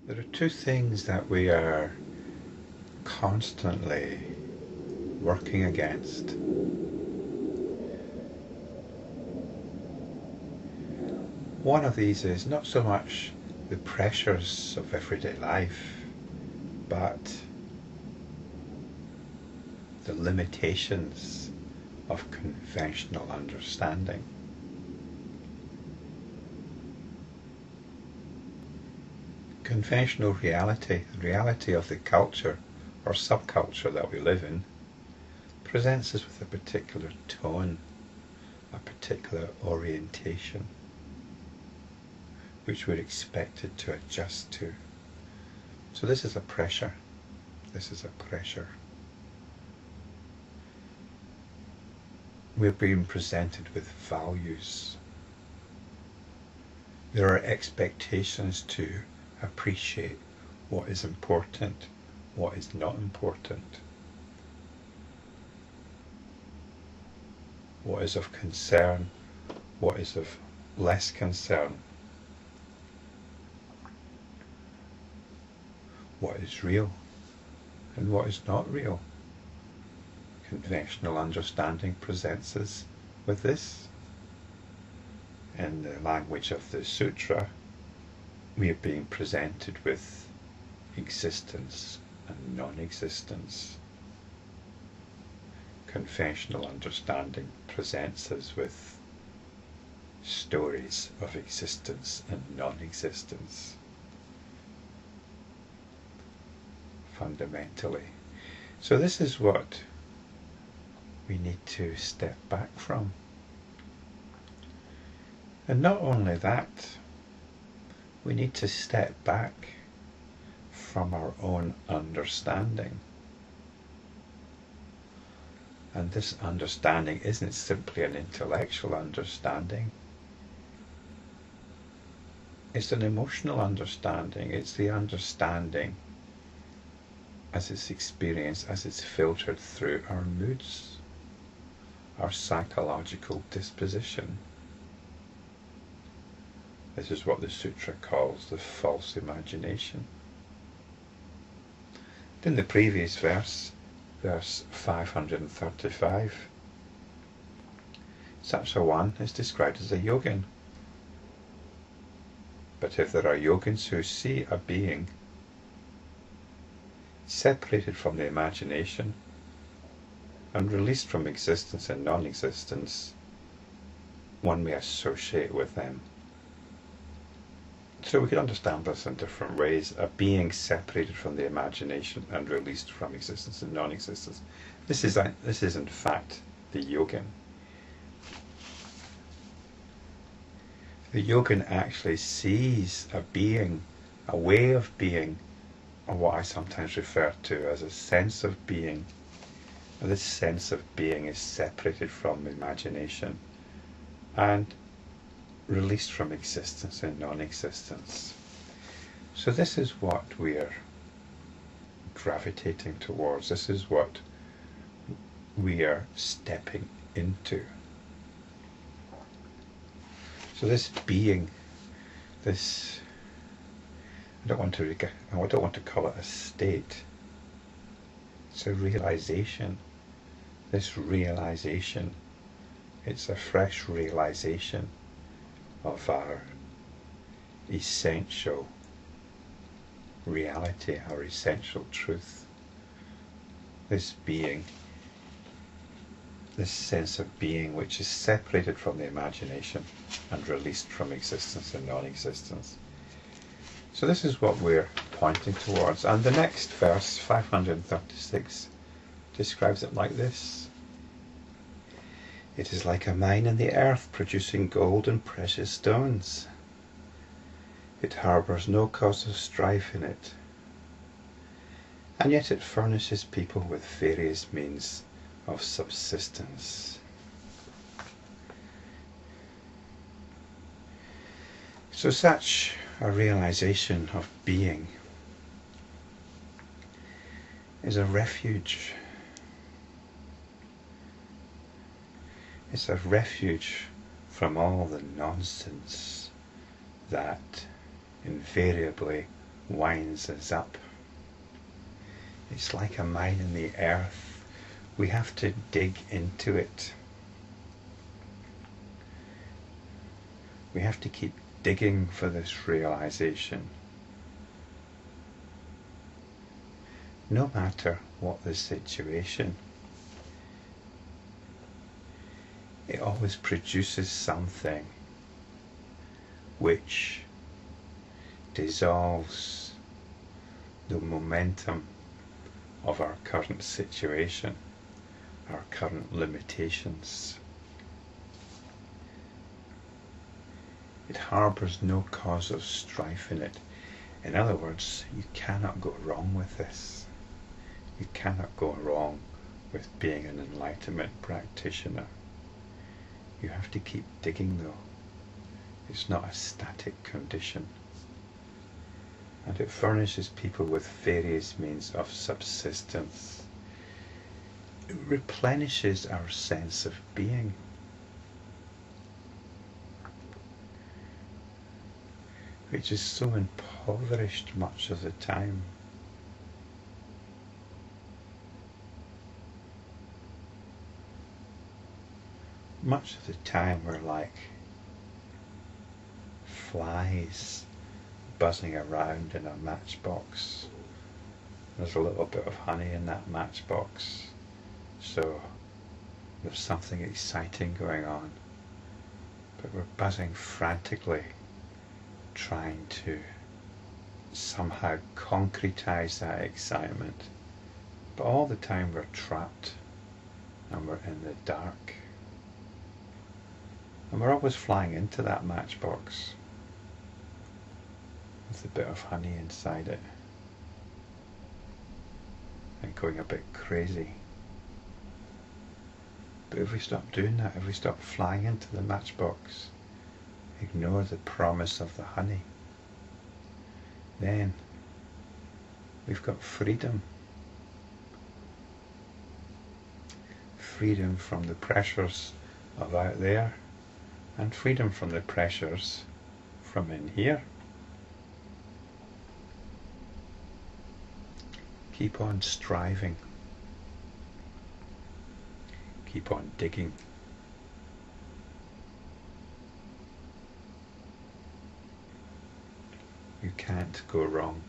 There are two things that we are constantly working against. One of these is not so much the pressures of everyday life, but the limitations of conventional understanding. Conventional reality, the reality of the culture or subculture that we live in, presents us with a particular tone, a particular orientation, which we're expected to adjust to. So this is a pressure. This is a pressure. We're being presented with values. There are expectations to appreciate what is important, what is not important, what is of concern, what is of less concern, what is real and what is not real. Conventional understanding presents us with this. In the language of the sutra, we are being presented with existence and non-existence. Conventional understanding presents us with stories of existence and non-existence. Fundamentally. So this is what we need to step back from. And not only that, we need to step back from our own understanding. And this understanding isn't simply an intellectual understanding. It's an emotional understanding. It's the understanding as it's experienced, as it's filtered through our moods, our psychological disposition. This is what the sutra calls the false imagination. In the previous verse, verse 535, such a one is described as a yogin. But if there are yogins who see a being separated from the imagination and released from existence and non-existence, one may associate with them. So we can understand this in different ways. A being separated from the imagination and released from existence and non-existence. This is in fact the yogin. The yogin actually sees a being, a way of being, or what I sometimes refer to as a sense of being. And this sense of being is separated from imagination and released from existence and non-existence. So this is what we're gravitating towards. This is what we are stepping into. So this being, this, I don't want to call it a state. It's a realization. This realization, it's a fresh realization of our essential reality, our essential truth. This being, this sense of being which is separated from the imagination and released from existence and non-existence. So this is what we're pointing towards. And the next verse, 536, describes it like this. It is like a mine in the earth producing gold and precious stones. It harbours no cause of strife in it, and yet it furnishes people with various means of subsistence. So such a realization of being is a refuge. It's a refuge from all the nonsense that invariably winds us up. It's like a mine in the earth. We have to dig into it. We have to keep digging for this realization. No matter what the situation, it always produces something which dissolves the momentum of our current situation, our current limitations. It harbours no cause of strife in it. In other words, you cannot go wrong with this. You cannot go wrong with being an enlightenment practitioner. You have to keep digging though. It's not a static condition. And it furnishes people with various means of subsistence. It replenishes our sense of being. Which is so impoverished much of the time. Much of the time we're like flies buzzing around in a matchbox. There's a little bit of honey in that matchbox, so there's something exciting going on, but we're buzzing frantically, trying to somehow concretize that excitement, but all the time we're trapped and we're in the dark. And we're always flying into that matchbox with a bit of honey inside it and going a bit crazy. But if we stop doing that, if we stop flying into the matchbox, ignore the promise of the honey, then we've got freedom. Freedom from the pressures of out there, and freedom from the pressures from in here. Keep on striving. Keep on digging. You can't go wrong.